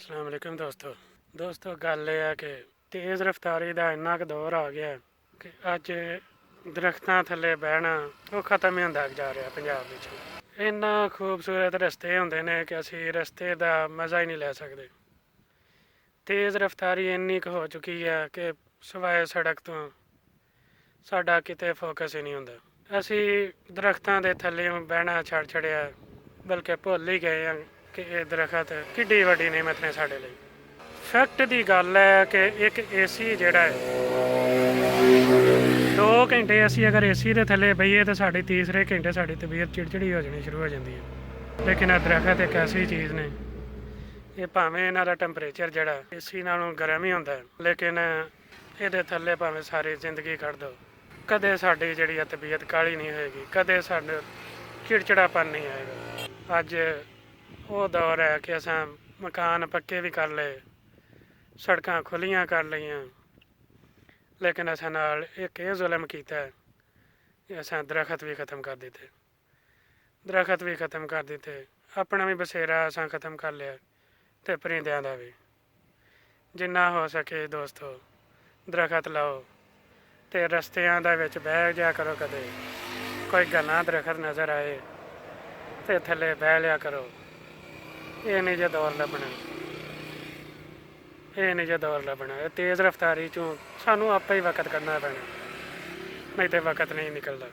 ਅਸਲਾਮ ਵਾਲੇਕੁਮ ਦੋਸਤੋ ਗੱਲ ਇਹ ਹੈ ਕਿ ਤੇਜ਼ ਰਫ਼ਤਾਰੀ ਦਾ ਇੰਨਾ ਕੁ ਦੌਰ ਆ ਗਿਆ ਕਿ ਅੱਜ ਦਰਖਤਾਂ ਥੱਲੇ ਬਹਿਣਾ ਉਹ ਖਤਮ ਹੀ ਹੁੰਦਾ ਜਾ ਰਿਹਾ ਪੰਜਾਬ ਵਿੱਚ। ਇੰਨਾ ਖੂਬਸੂਰਤ ਰਸਤੇ ਹੁੰਦੇ ਨੇ ਕਿ ਅਸੀਂ ਰਸਤੇ ਦਾ ਮਜ਼ਾ ਹੀ ਨਹੀਂ ਲੈ ਸਕਦੇ। ਤੇਜ਼ ਰਫ਼ਤਾਰੀ ਇੰਨੀ ਕੁ ਹੋ ਚੁੱਕੀ ਹੈ ਕਿ ਸਿਵਾਏ ਸੜਕ ਤੋਂ ਸਾਡਾ ਕਿਤੇ ਫੋਕਸ ਹੀ ਨਹੀਂ ਹੁੰਦਾ। ਅਸੀਂ ਦਰਖਤਾਂ ਦੇ ਥੱਲੇ ਬਹਿਣਾ ਛੱਡ ਛੜਿਆ, ਬਲਕਿ ਭੁੱਲ ਹੀ ਗਏ ਹਾਂ ਕਿ ਇਹ ਦਰਖਤ ਕਿੱਡੀ ਵੱਡੀ ਨਿਮਤ ਨੇ ਸਾਡੇ ਲਈ। ਫੈਕਟ ਦੀ ਗੱਲ ਹੈ ਕਿ ਇੱਕ ਏਸੀ ਜਿਹੜਾ ਹੈ 2 ਘੰਟੇ ਅਸੀਂ ਅਗਰ ਏਸੀ ਦੇ ਥੱਲੇ ਬਈਏ ਤਾਂ ਸਾਡੀ ਤੀਸਰੇ ਘੰਟੇ ਸਾਡੀ ਤਬੀਅਤ ਚਿੜਚਿੜੀ ਹੋ ਜਾਣੀ ਸ਼ੁਰੂ ਹੋ ਜਾਂਦੀ ਹੈ। ਲੇਕਿਨ ਇਹ ਦਰਖਤ ਇੱਕ ਐਸੀ ਚੀਜ਼ ਨੇ, ਇਹ ਭਾਵੇਂ ਇਹਨਾਂ ਦਾ ਟੈਂਪਰੇਚਰ ਜਿਹੜਾ ਏਸੀ ਨਾਲੋਂ ਗਰਮ ਹੀ ਹੁੰਦਾ, ਲੇਕਿਨ ਇਹਦੇ ਥੱਲੇ ਭਾਵੇਂ ਸਾਰੀ ਜ਼ਿੰਦਗੀ ਕੱਢ ਦਿਓ, ਕਦੇ ਸਾਡੀ ਜਿਹੜੀ ਆ ਤਬੀਅਤ ਕਾਲੀ ਨਹੀਂ ਹੋਏਗੀ, ਕਦੇ ਸਾਡਾ ਚਿੜਚਿੜਾਪਨ ਨਹੀਂ ਆਏਗਾ। ਅੱਜ ਉਹ ਦੌਰ ਹੈ ਕਿ ਅਸਾਂ ਮਕਾਨ ਪੱਕੇ ਵੀ ਕਰ ਲਏ, ਸੜਕਾਂ ਖੁੱਲ੍ਹੀਆਂ ਕਰ ਲਈਆਂ, ਲੇਕਿਨ ਅਸਾਂ ਨਾਲ ਇੱਕ ਇਹ ਜ਼ੁਲਮ ਕੀਤਾ ਕਿ ਅਸਾਂ ਦਰਖਤ ਵੀ ਖ਼ਤਮ ਕਰ ਦਿੱਤੇ। ਆਪਣਾ ਵੀ ਬਸੇਰਾ ਅਸਾਂ ਖ਼ਤਮ ਕਰ ਲਿਆ ਅਤੇ ਪਰਿੰਦਿਆਂ ਦਾ ਵੀ। ਜਿੰਨਾ ਹੋ ਸਕੇ ਦੋਸਤੋ ਦਰਖਤ ਲਾਓ ਅਤੇ ਰਸਤਿਆਂ ਦੇ ਵਿੱਚ ਬਹਿ ਜਾ ਕਰੋ। ਕਦੇ ਕੋਈ ਘਣਾ ਦਰਖਤ ਨਜ਼ਰ ਆਏ ਅਤੇ ਥੱਲੇ ਬਹਿ ਲਿਆ ਕਰੋ। ਇਹ ਨਹੀਂ ਜੇ ਦੌਰ ਲੱਭਣਾ, ਇਹ ਤੇਜ਼ ਰਫ਼ਤਾਰੀ 'ਚੋਂ ਸਾਨੂੰ ਆਪੇ ਹੀ ਵਕਤ ਕੱਢਣਾ ਪੈਣਾ, ਨਹੀਂ ਤਾਂ ਵਕਤ ਨਹੀਂ ਨਿਕਲਦਾ।